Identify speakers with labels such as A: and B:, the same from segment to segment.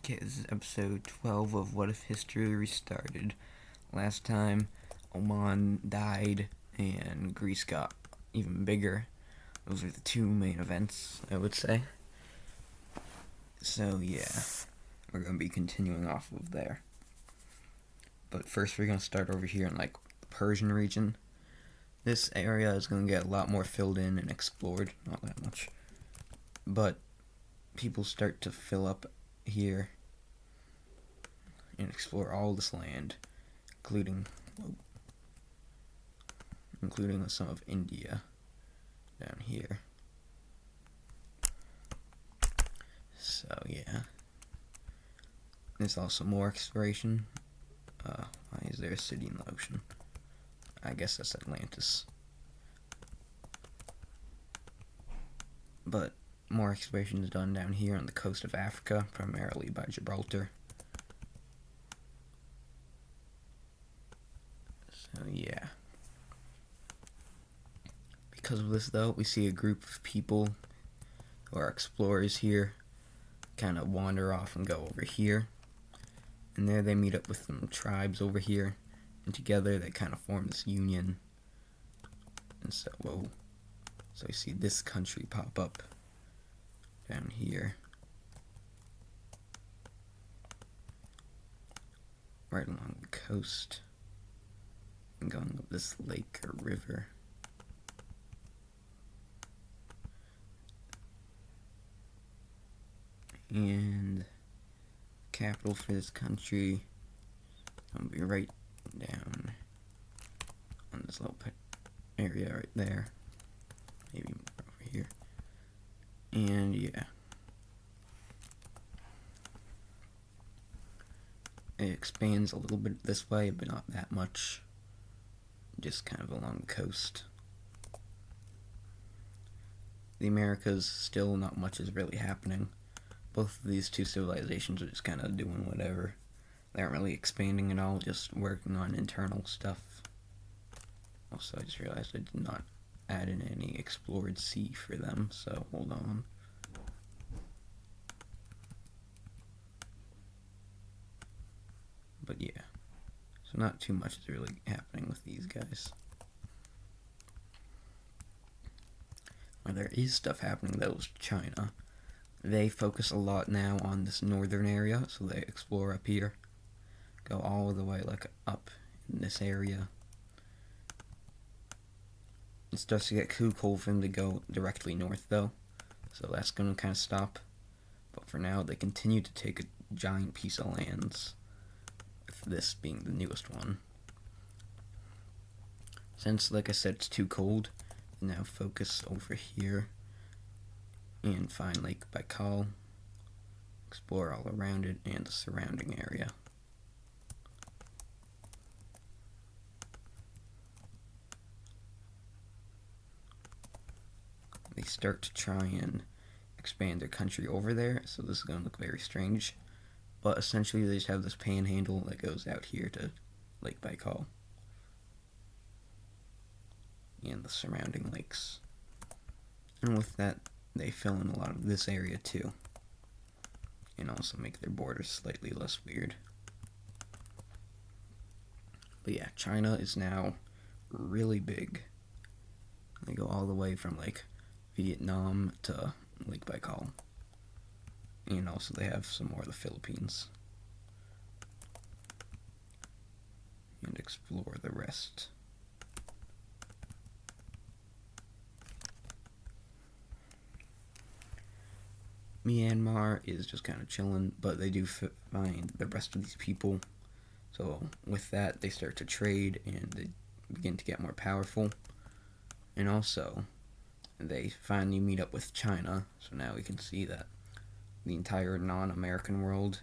A: Okay, this is episode 12 of What If History Restarted. Last time, Oman died and Greece got even bigger. Those are the two main events, I would say. So, yeah, we're going to be continuing off of there. But first, we're going to start over here in, the Persian region. This area is going to get a lot more filled in and explored. Not that much. But people start to fill up here and explore all this land, including some of India down here. So yeah, there's also more exploration. Why is there a city in the ocean? I guess that's Atlantis. But more exploration is done down here on the coast of Africa, primarily by Gibraltar. So yeah. Because of this, though, we see a group of people who are explorers here kind of wander off and go over here. And there they meet up with some tribes over here. And together they kind of form this union. And so, so you see this country pop up down here. Right along the coast. And going up this lake or river. And capital for this country will be right down on this little area right there, maybe over here. And yeah, it expands a little bit this way, but not that much, just kind of along the coast. The Americas, still not much is really happening. Both of these two civilizations are just kind of doing whatever. They aren't really expanding at all, just working on internal stuff. Also, I just realized I did not add in any explored sea for them, so hold on. But yeah, so not too much is really happening with these guys. Where there is stuff happening, though, is China. They focus a lot now on this northern area, so they explore up here, go all the way up in this area. It starts to get too cold for them to go directly north, though, so that's going to kind of stop. But for now, they continue to take a giant piece of lands, with this being the newest one. Since, like I said, it's too cold, they now focus over here and find Lake Baikal, explore all around it and the surrounding area. They start to try and expand their country over there, so this is going to look very strange. But essentially they just have this panhandle that goes out here to Lake Baikal and the surrounding lakes. And with that, they fill in a lot of this area too, and also make their borders slightly less weird. But yeah, China is now really big. They go all the way from Vietnam to Lake Baikal, and also they have some more of the Philippines, and explore the rest. Myanmar is just kind of chilling, but they do find the rest of these people. So with that, they start to trade and they begin to get more powerful. And also, they finally meet up with China. So now we can see that the entire non-American world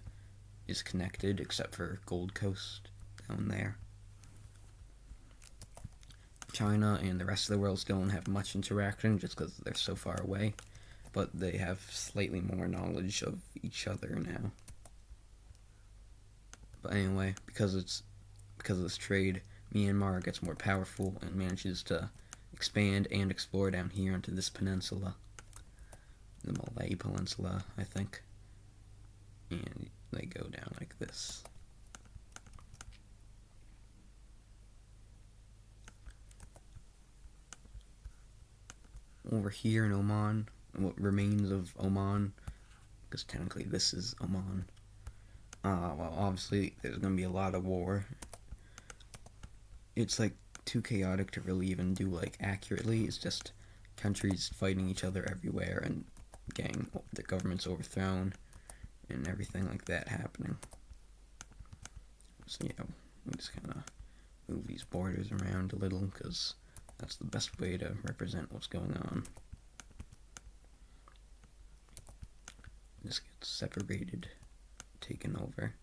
A: is connected, except for Gold Coast down there. China and the rest of the world still don't have much interaction, just because they're so far away. But they have slightly more knowledge of each other now. But anyway, because of this trade, Myanmar gets more powerful and manages to expand and explore down here onto this peninsula. The Malay Peninsula, I think. And they go down like this. Over here in Oman, what remains of Oman, because technically this is Oman, well, obviously there's going to be a lot of war. It's like too chaotic to really even do like accurately. It's just countries fighting each other everywhere and getting the governments overthrown and everything like that happening. So yeah, we just kind of move these borders around a little because that's the best way to represent what's going on. This gets separated, taken over.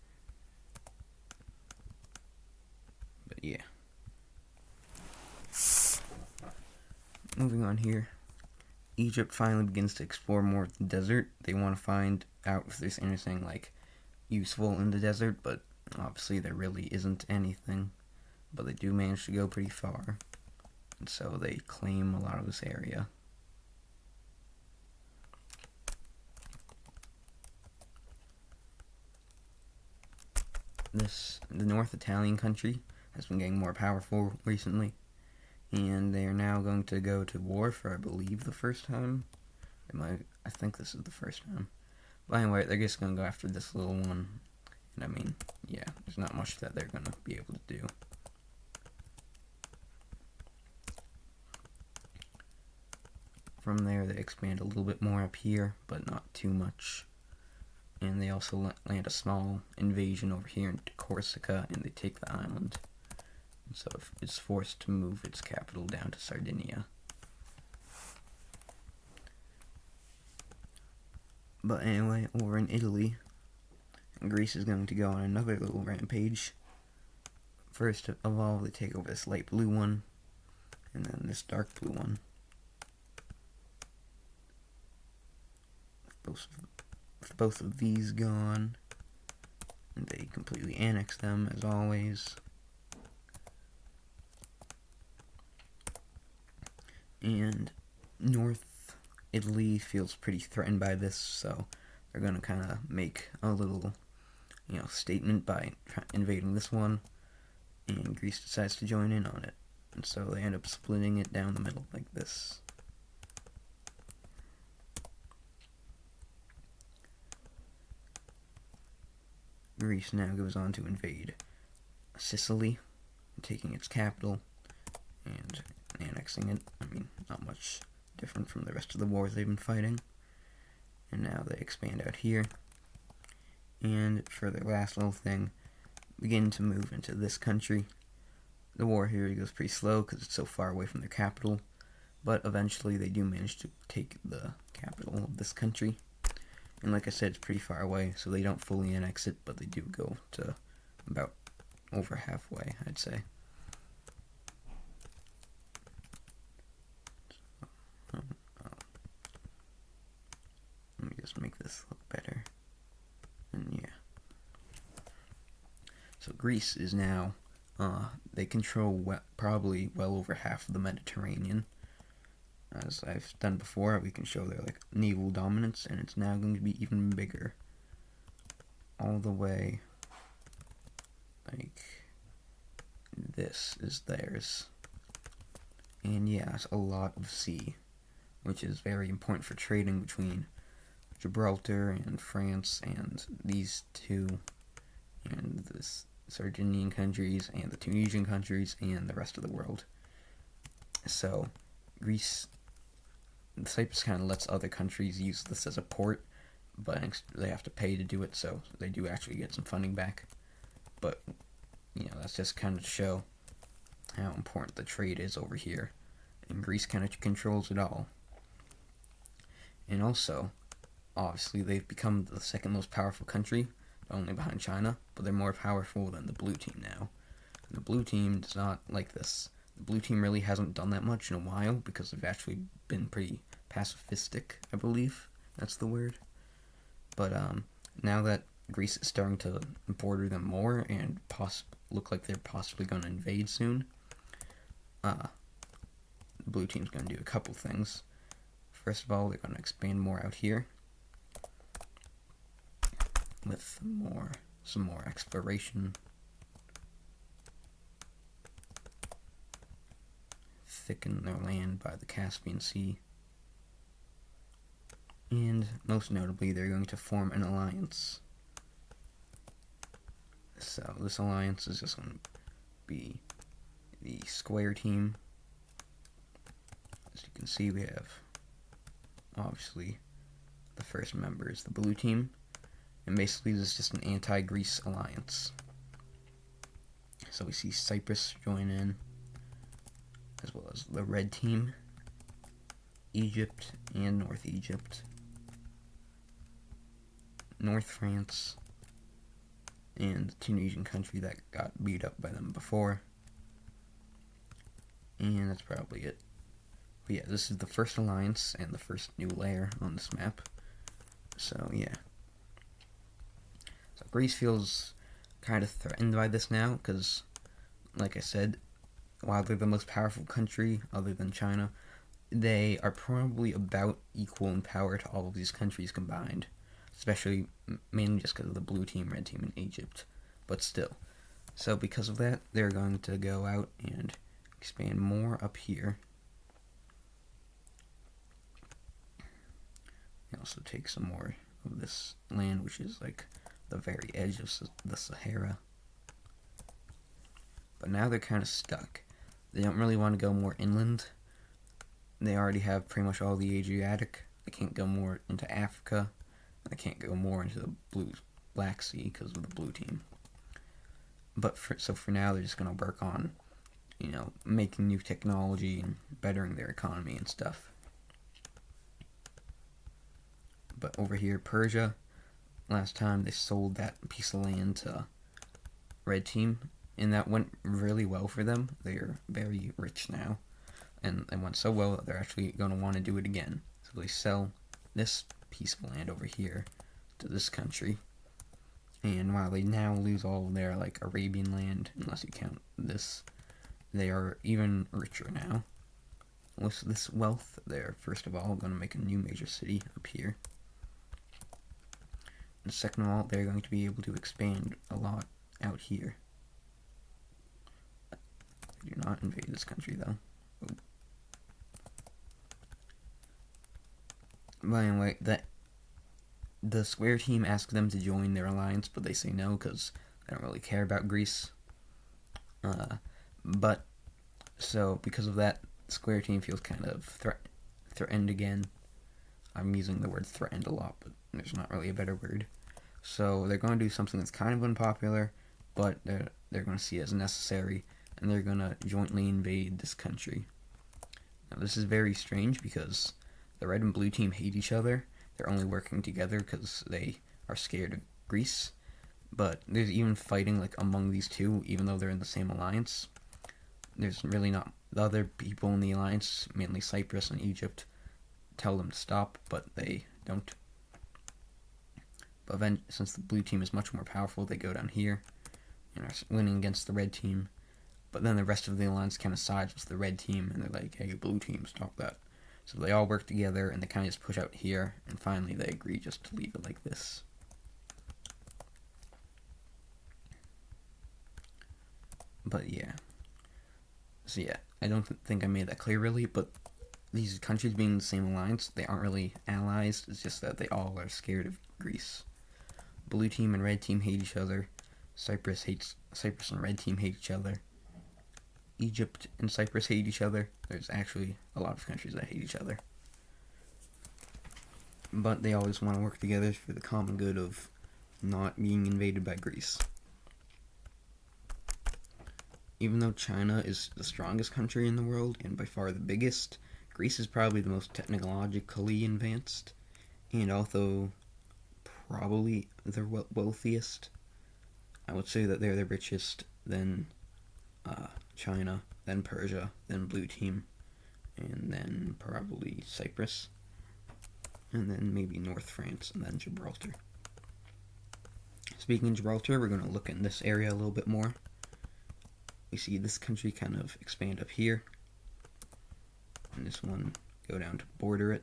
A: But yeah. Moving on here. Egypt finally begins to explore more of the desert. They want to find out if there's anything like useful in the desert, but obviously there really isn't anything. But they do manage to go pretty far. And so they claim a lot of this area. The North Italian country has been getting more powerful recently, and they are now going to go to war for, I believe, the first time. I think this is the first time. But anyway, they're just going to go after this little one, and I mean, yeah, there's not much that they're going to be able to do. From there, they expand a little bit more up here, but not too much. And they also land a small invasion over here into Corsica, and they take the island. And so it's forced to move its capital down to Sardinia. But anyway, over in Italy, Greece is going to go on another little rampage. First of all, they take over this light blue one, and then this dark blue one. With both of these gone, and they completely annex them as always. And North Italy feels pretty threatened by this, so they're gonna kind of make a little, statement by invading this one, and Greece decides to join in on it, and so they end up splitting it down the middle like this. Greece now goes on to invade Sicily, taking its capital and annexing it. I mean, not much different from the rest of the wars they've been fighting. And now they expand out here. And for their last little thing, begin to move into this country. The war here goes pretty slow because it's so far away from their capital, but eventually they do manage to take the capital of this country. And like I said, it's pretty far away, so they don't fully annex it, but they do go to about over halfway, I'd say. Let me just make this look better. And yeah. So Greece is now, they control probably well over half of the Mediterranean. As I've done before, we can show their naval dominance, and it's now going to be even bigger. All the way, this is theirs. And yeah, it's a lot of sea, which is very important for trading between Gibraltar and France and these two, and the Sardinian countries and the Tunisian countries and the rest of the world. So Greece, Cyprus kind of lets other countries use this as a port, but they have to pay to do it, so they do actually get some funding back. But, that's just kind of to show how important the trade is over here. And Greece kind of controls it all. And also, obviously, they've become the second most powerful country, only behind China, but they're more powerful than the blue team now. And the blue team does not like this. The blue team really hasn't done that much in a while because they've actually been pretty pacifistic, I believe that's the word. But now that Greece is starting to border them more and look like they're possibly going to invade soon, the blue team's going to do a couple things. First of all, they're going to expand more out here. with some more exploration. Thicken their land by the Caspian Sea. And most notably, they're going to form an alliance. So this alliance is just going to be the square team. As you can see, we have obviously the first member is the blue team, and basically this is just an anti-Greece alliance. So we see Cyprus join in, as well as the red team, Egypt and North Egypt, North France, and the Tunisian country that got beat up by them before. And that's probably it. But yeah, this is the first alliance and the first new layer on this map. So yeah. So Greece feels kind of threatened by this now, because, like I said, while they're the most powerful country other than China, they are probably about equal in power to all of these countries combined. Especially, mainly just because of the blue team, red team, and Egypt. But still. So because of that, they're going to go out and expand more up here. They also take some more of this land, which is like the very edge of the Sahara. But now they're kind of stuck. They don't really want to go more inland. They already have pretty much all the Adriatic. They can't go more into Africa. And they can't go more into the Black Sea because of the blue team. But so for now, they're just going to work on, making new technology and bettering their economy and stuff. But over here, Persia, last time they sold that piece of land to red team, and that went really well for them. They're very rich now, and it went so well that they're actually going to want to do it again. So they sell this piece of land over here to this country, and while they now lose all of their Arabian land, unless you count this, they are even richer now. With this wealth, they're first of all going to make a new major city up here. And second of all, they're going to be able to expand a lot out here. They do not invade this country though. Oh. By the way, the square team asked them to join their alliance, but they say no because they don't really care about Greece. But so because of that, square team feels kind of threatened again. I'm using the word threatened a lot, but there's not really a better word. So they're going to do something that's kind of unpopular, but they're going to see it as necessary, and they're going to jointly invade this country. Now this is very strange because the red and blue team hate each other. They're only working together because they are scared of Greece. But there's even fighting among these two, even though they're in the same alliance. There's really not. The other people in the alliance, mainly Cyprus and Egypt, tell them to stop, but they don't. But then, since the blue team is much more powerful, they go down here and are winning against the red team. But then the rest of the alliance kind of sides with the red team, and they're like, hey, blue team, stop that. So they all work together, and they kind of just push out here, and finally they agree just to leave it like this. But yeah. So yeah, I don't think I made that clear really, but these countries being in the same alliance, they aren't really allies. It's just that they all are scared of Greece. Blue team and red team hate each other. Cyprus and red team hate each other. Egypt and Cyprus hate each other. There's actually a lot of countries that hate each other. But they always want to work together for the common good of not being invaded by Greece. Even though China is the strongest country in the world, and by far the biggest, Greece is probably the most technologically advanced, and also probably the wealthiest. I would say that they're the richest, then China, then Persia, then Blue Team, and then probably Cyprus, and then maybe North France, and then Gibraltar. Speaking of Gibraltar, we're going to look in this area a little bit more. We see this country kind of expand up here, and this one go down to border it,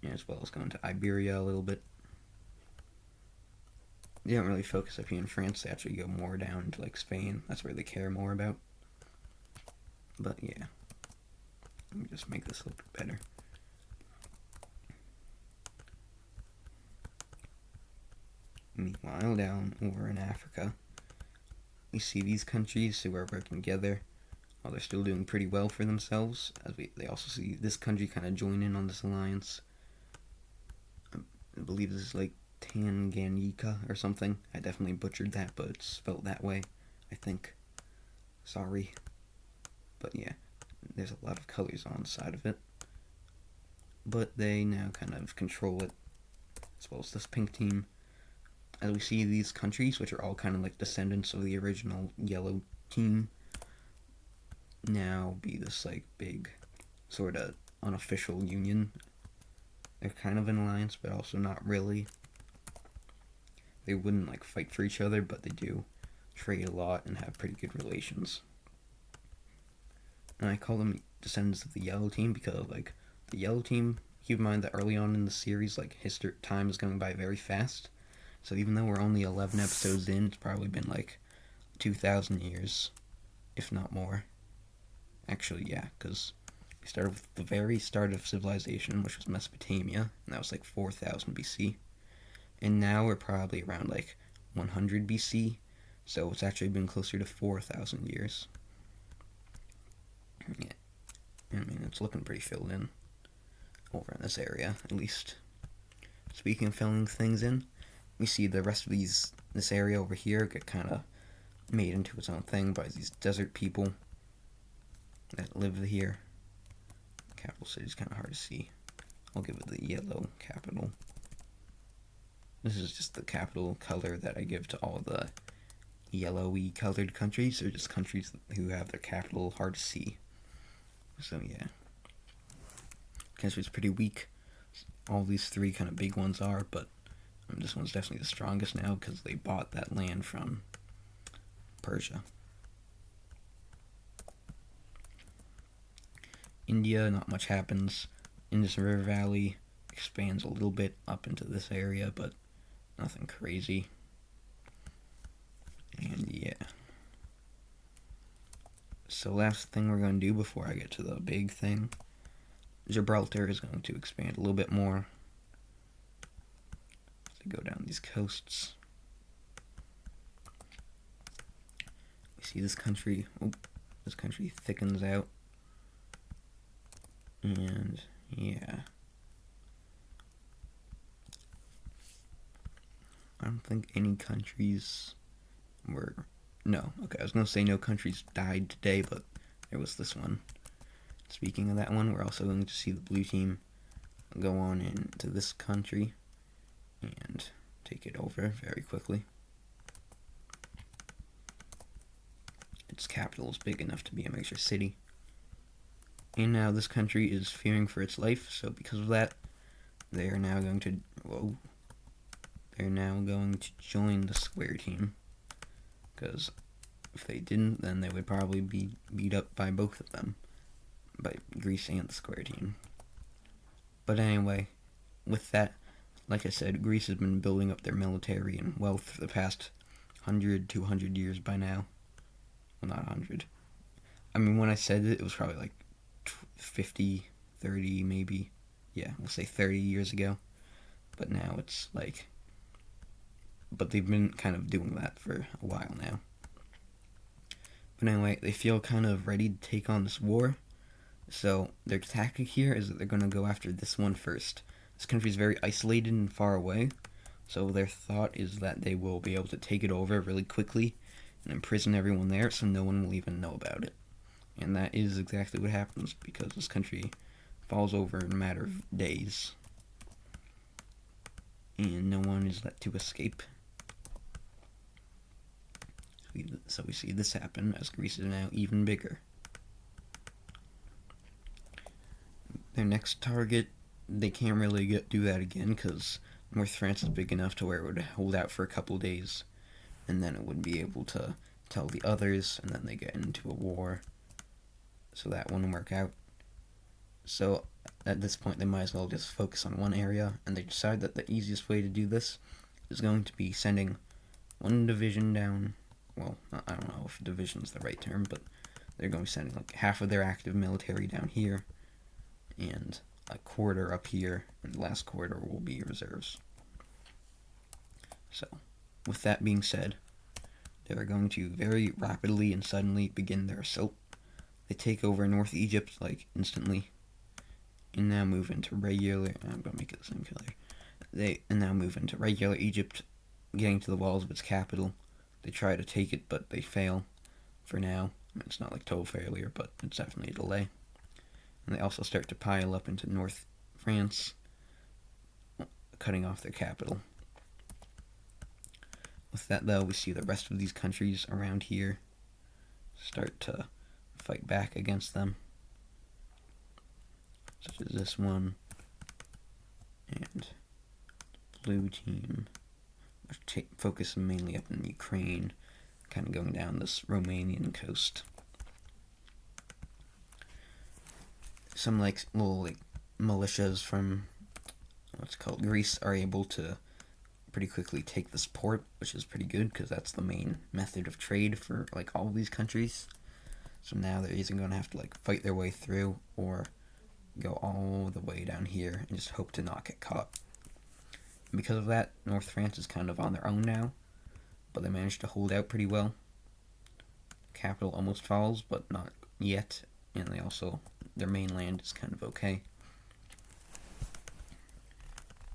A: as well as going to Iberia a little bit. they don't really focus up here in France. They actually go more down to like Spain. That's where they care more about. But yeah, let me just make this look better. Meanwhile, down over in Africa, we see these countries who are working together. While they're still doing pretty well for themselves, they also see this country kind of join in on this alliance. I believe this is like Tanganyika or something. I definitely butchered that, but it's spelled that way, I think. Sorry. But yeah, there's a lot of colors on the side of it. But they now kind of control it, as well as this pink team. As we see these countries, which are all kind of like descendants of the original yellow team, now be this like big sort of unofficial union. They're kind of an alliance, but also not really. They wouldn't like fight for each other, but they do trade a lot and have pretty good relations. And I call them descendants of the yellow team because like the yellow team, keep in mind that early on in the series, like time is going by very fast. So even though we're only 11 episodes in, it's probably been like 2,000 years, if not more. Actually, yeah, because we started with the very start of civilization, which was Mesopotamia, and that was like 4,000 BC. And now we're probably around like 100 BC, so it's actually been closer to 4,000 years. Yeah, I mean, it's looking pretty filled in over in this area, at least. Speaking of filling things in, we see the rest of this area over here get kind of made into its own thing by these desert people that live here. Capital city is kind of hard to see. I'll give it the yellow capital. This is just the capital color that I give to all the yellowy colored countries. They're just countries who have their capital hard to see. So yeah, country's pretty weak. All these three kind of big ones are, but this one's definitely the strongest now because they bought that land from Persia. India, not much happens. Indus River Valley expands a little bit up into this area, but nothing crazy. And yeah. So last thing we're going to do before I get to the big thing, Gibraltar is going to expand a little bit more. To go down these coasts. We see this country, this country thickens out. And yeah, I don't think any countries were, no, okay, I was going to say no countries died today, but there was this one. Speaking of that one, we're also going to see the blue team go on into this country and take it over very quickly. Its capital is big enough to be a major city. And now this country is fearing for its life, so because of that, they are now going to, they're now going to join the square team. Because if they didn't, then they would probably be beat up by both of them, by Greece and the square team. But anyway, with that, like I said, Greece has been building up their military and wealth for the past 100, 200 years by now. Well, not 100. I mean, when I said it, it was probably like 50, 30 maybe. Yeah, we'll say 30 years ago. But now it's like... But they've been kind of doing that for a while now. But anyway, they feel kind of ready to take on this war. So their tactic here is that they're going to go after this one first. This country is very isolated and far away. So their thought is that they will be able to take it over really quickly and imprison everyone there so no one will even know about it. And that is exactly what happens because this country falls over in a matter of days. And no one is let to escape. So we see this happen as Greece is now even bigger. Their next target, they can't really do that again because North France is big enough to where it would hold out for a couple days. And then it would be able to tell the others, and then they get into a war. So that wouldn't work out. So at this point, they might as well just focus on one area, and they decide that the easiest way to do this is going to be sending one division down. Well, I don't know if division's the right term, but they're going to be sending like half of their active military down here, and a quarter up here, and the last quarter will be reserves. So, with that being said, they are going to very rapidly and suddenly begin their assault. They take over North Egypt like instantly, and now move into regular. I'm going to make it the same color. They now move into regular Egypt, getting to the walls of its capital. They try to take it, but they fail for now. I mean, it's not like total failure, but it's definitely a delay. And they also start to pile up into North France, cutting off their capital. With that, though, we see the rest of these countries around here start to fight back against them, such as this one, and blue team, which focus mainly up in Ukraine, kind of going down this Romanian coast. Some little militias from what's called Greece are able to pretty quickly take this port, which is pretty good because that's the main method of trade for like all of these countries. So now they're either going to have to like fight their way through or go all the way down here and just hope to not get caught. And because of that, North France is kind of on their own now, but they managed to hold out pretty well. Capital almost falls, but not yet, and they also, their mainland is kind of okay.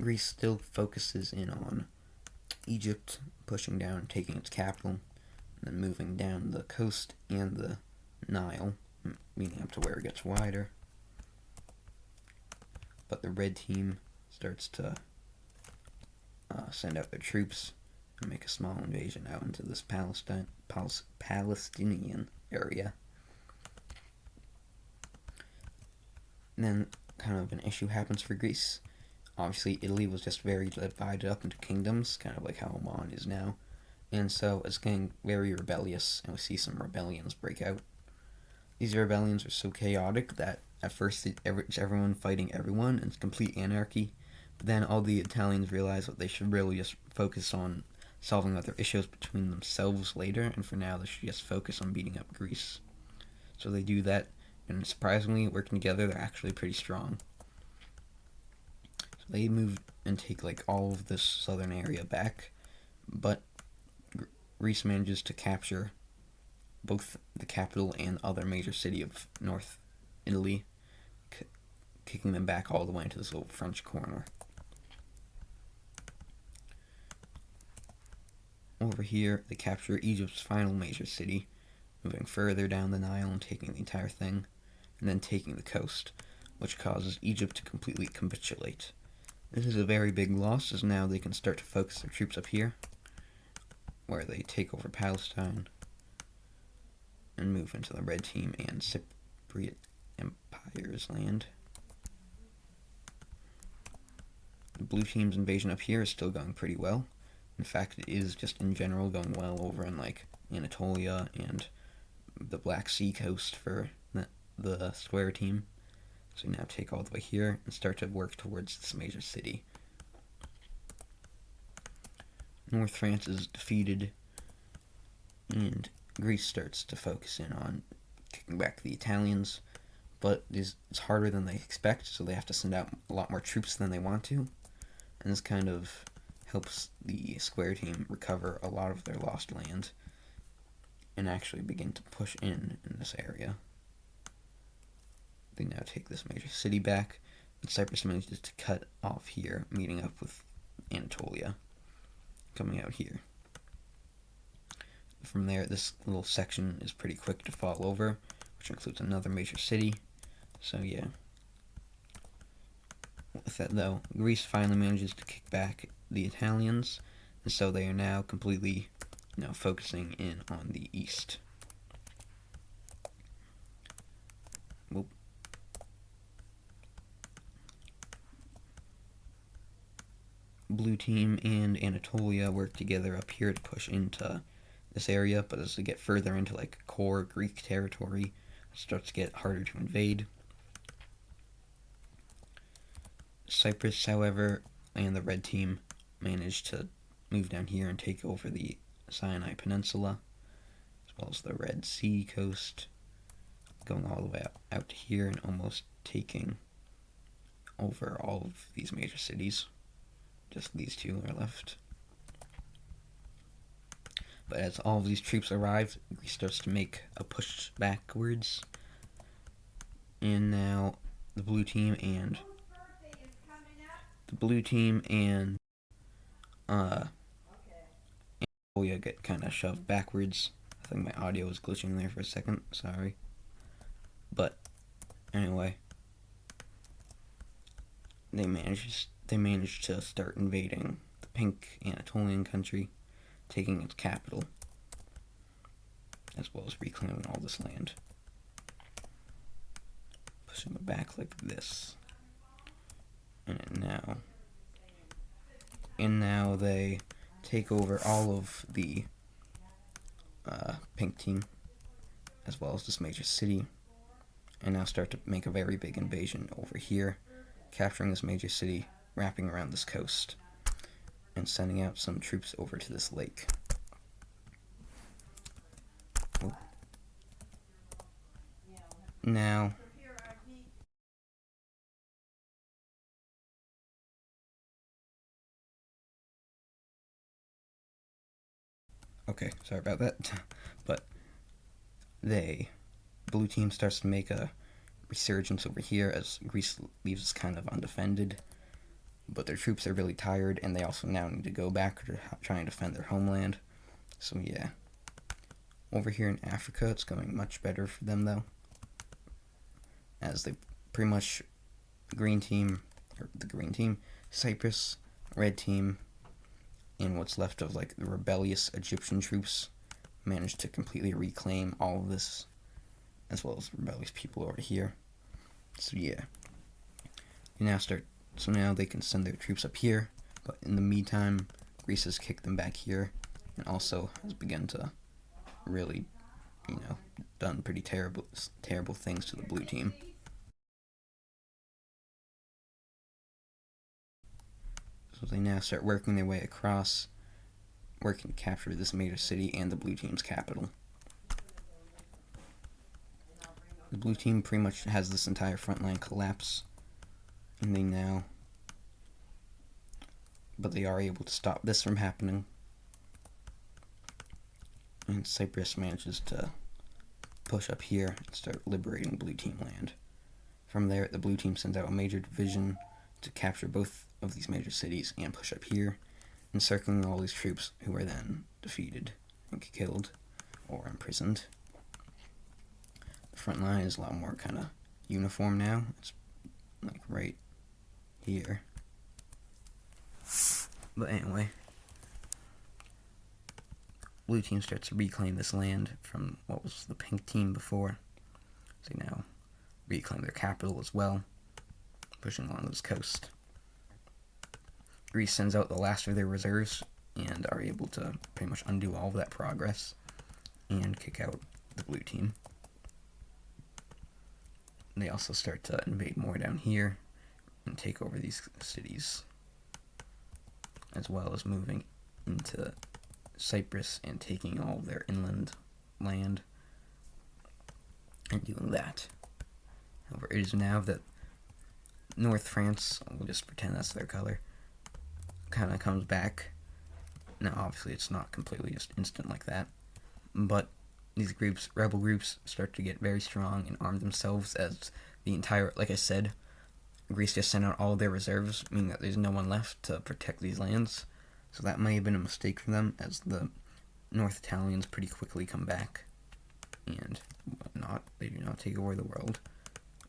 A: Greece still focuses in on Egypt, pushing down and taking its capital, and then moving down the coast and the Nile, meaning up to where it gets wider. But the red team starts to send out their troops and make a small invasion out into this Palestinian area. And then kind of an issue happens for Greece. Obviously, Italy was just very divided up into kingdoms, kind of like how Oman is now. And so it's getting very rebellious, and we see some rebellions break out. These rebellions are so chaotic that at first it's everyone fighting everyone, and it's complete anarchy. But then all the Italians realize that they should really just focus on solving other issues between themselves later, and for now they should just focus on beating up Greece. So they do that, and surprisingly, working together, they're actually pretty strong. So they move and take like all of this southern area back, but Greece manages to capture both the capital and other major city of North Italy, kicking them back all the way into this little French corner. Over here, they capture Egypt's final major city, moving further down the Nile and taking the entire thing, and then taking the coast, which causes Egypt to completely capitulate. This is a very big loss, as now they can start to focus their troops up here, where they take over Palestine and move into the red team and Cypriot Empire's land. The blue team's invasion up here is still going pretty well. In fact, it is just in general going well over in like Anatolia and the Black Sea coast for the square team. So we now take all the way here and start to work towards this major city. North France is defeated, and Greece starts to focus in on kicking back the Italians, but it's harder than they expect, so they have to send out a lot more troops than they want to, and this kind of helps the square team recover a lot of their lost land and actually begin to push in this area. They now take this major city back, and Cyprus manages to cut off here, meeting up with Anatolia, coming out here. From there, this little section is pretty quick to fall over, which includes another major city. So yeah. With that though, Greece finally manages to kick back the Italians, and so they are now completely, focusing in on the east. Whoop. Blue team and Anatolia work together up here to push into this area, but as they get further into like core Greek territory, it starts to get harder to invade. Cyprus, however, and the red team managed to move down here and take over the Sinai Peninsula, as well as the Red Sea coast, going all the way out to here and almost taking over all of these major cities. Just these two are left. But as all of these troops arrive, Greece starts to make a push backwards. And now the blue team and Anatolia get kind of shoved backwards. I think my audio was glitching there for a second, sorry. But anyway, they managed to start invading the pink Anatolian country, taking its capital, as well as reclaiming all this land. Pushing it back like this. And now they take over all of the pink team, as well as this major city, and now start to make a very big invasion over here, capturing this major city, wrapping around this coast, and sending out some troops over to this lake. Now, okay, sorry about that, but blue team starts to make a resurgence over here as Greece leaves us kind of undefended, but their troops are really tired, and they also now need to go back to try and defend their homeland. So yeah, over here in Africa, it's going much better for them though, as they pretty much the green team, Cyprus, red team, and what's left of like the rebellious Egyptian troops managed to completely reclaim all of this, as well as rebellious people over here. So yeah, so now they can send their troops up here, but in the meantime, Greece has kicked them back here, and also has begun to really, done pretty terrible things to the blue team. So they now start working their way across, working to capture this major city and the blue team's capital. The blue team pretty much has this entire front line collapse, and but they are able to stop this from happening, and Cyprus manages to push up here and start liberating blue team land. From there, the blue team sends out a major division to capture both of these major cities and push up here, encircling all these troops, who are then defeated and killed or imprisoned. The front line is a lot more kind of uniform now. It's like right here. But anyway, blue team starts to reclaim this land from what was the pink team before. So they now reclaim their capital as well, pushing along this coast. Greece sends out the last of their reserves and are able to pretty much undo all of that progress and kick out the blue team. They also start to invade more down here and take over these cities, as well as moving into Cyprus and taking all of their inland land and doing that. However, it is now that North France, we'll just pretend that's their color, kind of comes back. Now, obviously, it's not completely just instant like that, but these groups, rebel groups, start to get very strong and arm themselves as the entire, like I said, Greece just sent out all their reserves, meaning that there's no one left to protect these lands. So that may have been a mistake for them, as the North Italians pretty quickly come back and they do not take over the world,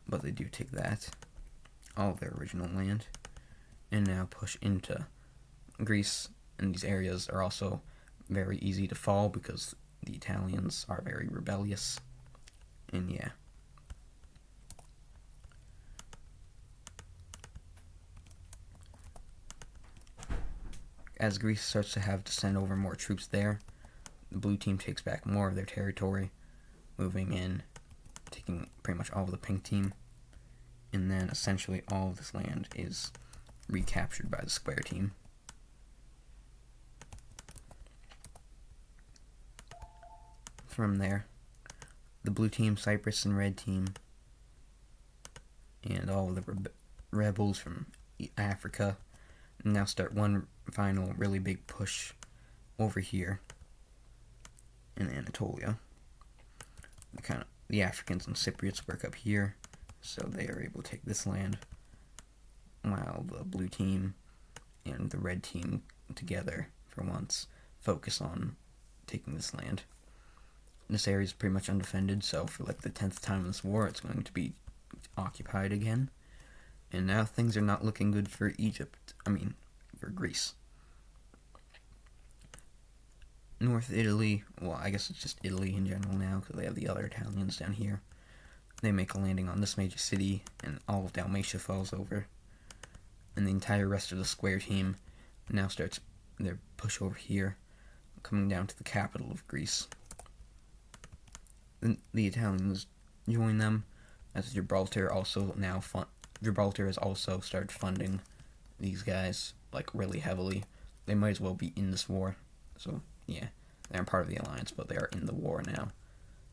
A: but they do take that, all of their original land, and now push into Greece. And these areas are also very easy to fall because the Italians are very rebellious. And yeah. As Greece starts to send over more troops there, the blue team takes back more of their territory, moving in, taking pretty much all of the pink team, and then essentially all of this land is recaptured by the square team. from there. The blue team, Cyprus, and red team, and all of the rebels from Africa now start one final really big push over here in Anatolia. The Africans and Cypriots work up here, so they are able to take this land, while the blue team and the red team together, for once, focus on taking this land. This area is pretty much undefended, so for like the 10th time in this war, it's going to be occupied again. And now things are not looking good for for Greece. North Italy, well, I guess it's just Italy in general now, because they have the other Italians down here. They make a landing on this major city, and all of Dalmatia falls over. And the entire rest of the square team now starts their push over here, coming down to the capital of Greece. The Italians join them, as Gibraltar has also started funding these guys, like, really heavily. They might as well be in this war, so yeah, they're part of the alliance, but they are in the war now.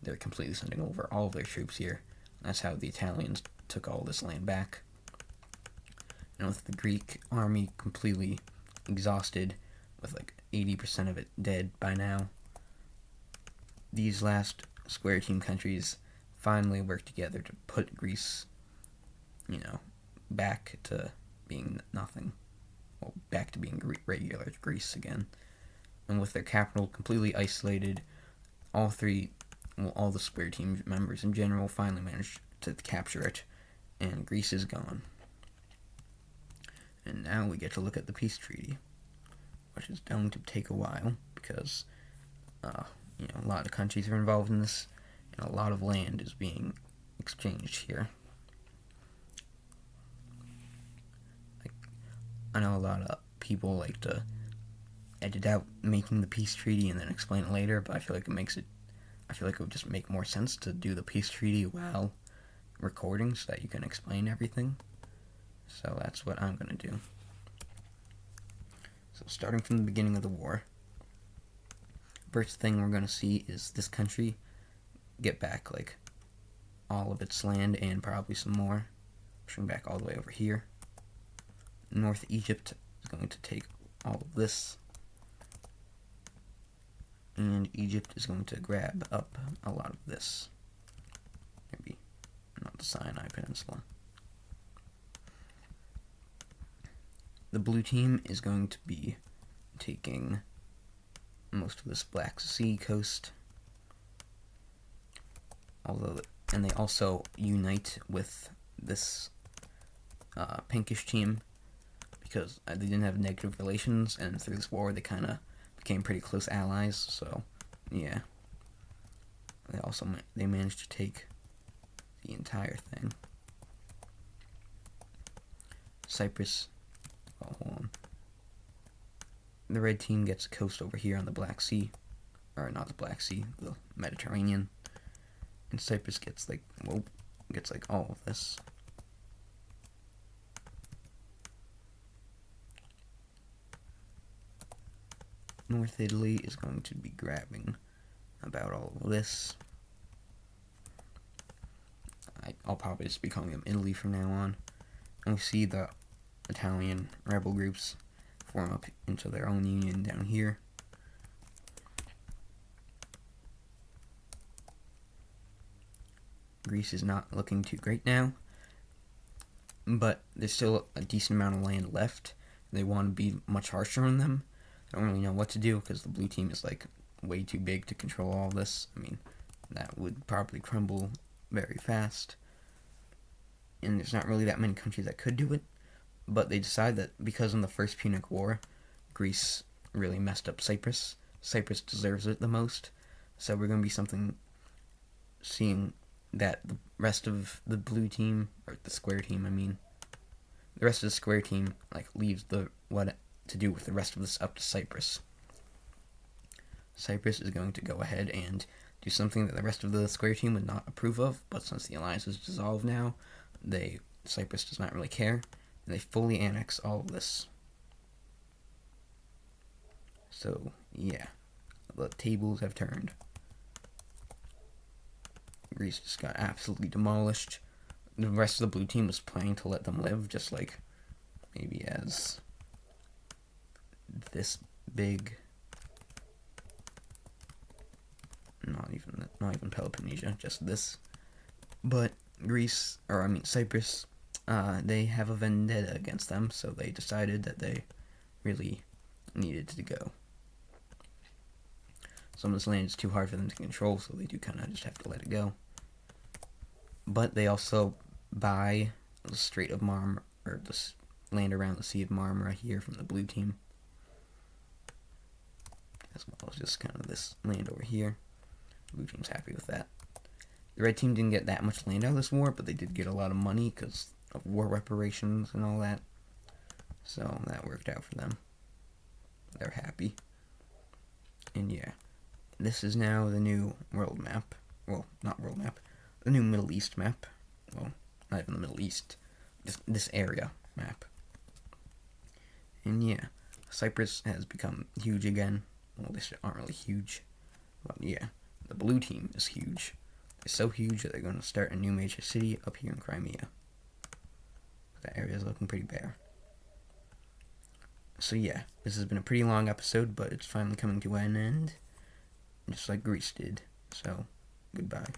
A: They're completely sending over all of their troops here. That's how the Italians took all this land back. And with the Greek army completely exhausted, with like 80% of it dead by now, these last square team countries finally work together to put Greece, back to being nothing. Well, back to being regular Greece again. And with their capital completely isolated, all the square team members in general finally managed to capture it, and Greece is gone. And now we get to look at the peace treaty, which is going to take a while, because, a lot of countries are involved in this, and a lot of land is being exchanged here. I know a lot of people like to edit out making the peace treaty and then explain it later, but I feel like it would just make more sense to do the peace treaty while recording so that you can explain everything. So that's what I'm going to do. So starting from the beginning of the war, first thing we're going to see is this country get back like all of its land and probably some more, pushing back all the way over here. North Egypt is going to take all of this, and Egypt is going to grab up a lot of this. Maybe not the Sinai Peninsula. The blue team is going to be taking most of this Black Sea coast, and they also unite with this pinkish team, because they didn't have negative relations, and through this war they kind of became pretty close allies, so yeah. They managed to take the entire thing. Cyprus, hold on. The red team gets a coast over here on the Black Sea, or not the Black Sea, the Mediterranean, and Cyprus gets all of this. North Italy is going to be grabbing about all of this. I'll probably just be calling them Italy from now on. And we see the Italian rebel groups form up into their own union down here. Greece is not looking too great now, but there's still a decent amount of land left. They want to be much harsher on them. I don't really know what to do, because the blue team is like way too big to control all this. I mean, that would probably crumble very fast, and there's not really that many countries that could do it, but they decide that because in the First Punic War, Greece really messed up Cyprus. Cyprus deserves it the most, so we're going to be seeing that the rest of the blue team, or the square team, the rest of the square team, leaves what to do with the rest of this up to Cyprus. Cyprus is going to go ahead and do something that the rest of the square team would not approve of, but since the alliance is dissolved now, Cyprus does not really care, and they fully annex all of this. So, yeah, the tables have turned. Greece just got absolutely demolished. The rest of the blue team was planning to let them live, just like maybe as this big. Not even Peloponnesia, just this. But Cyprus, they have a vendetta against them, so they decided that they really needed to go. Some of this land is too hard for them to control, so they do kind of just have to let it go. But they also buy the Strait of Marmara, or the land around the Sea of Marmara here from the blue team, as well as just kind of this land over here. The blue team's happy with that. The red team didn't get that much land out of this war, but they did get a lot of money because of war reparations and all that. So that worked out for them. They're happy. And yeah, this is now the new world map. Well, not world map. The new Middle East map. Well, not even the Middle East. This area map. And yeah, Cyprus has become huge again. Well, they aren't really huge. But yeah, the blue team is huge. They're so huge that they're going to start a new major city up here in Crimea. That area is looking pretty bare. So yeah, this has been a pretty long episode, but it's finally coming to an end, just like Greece did. So, goodbye.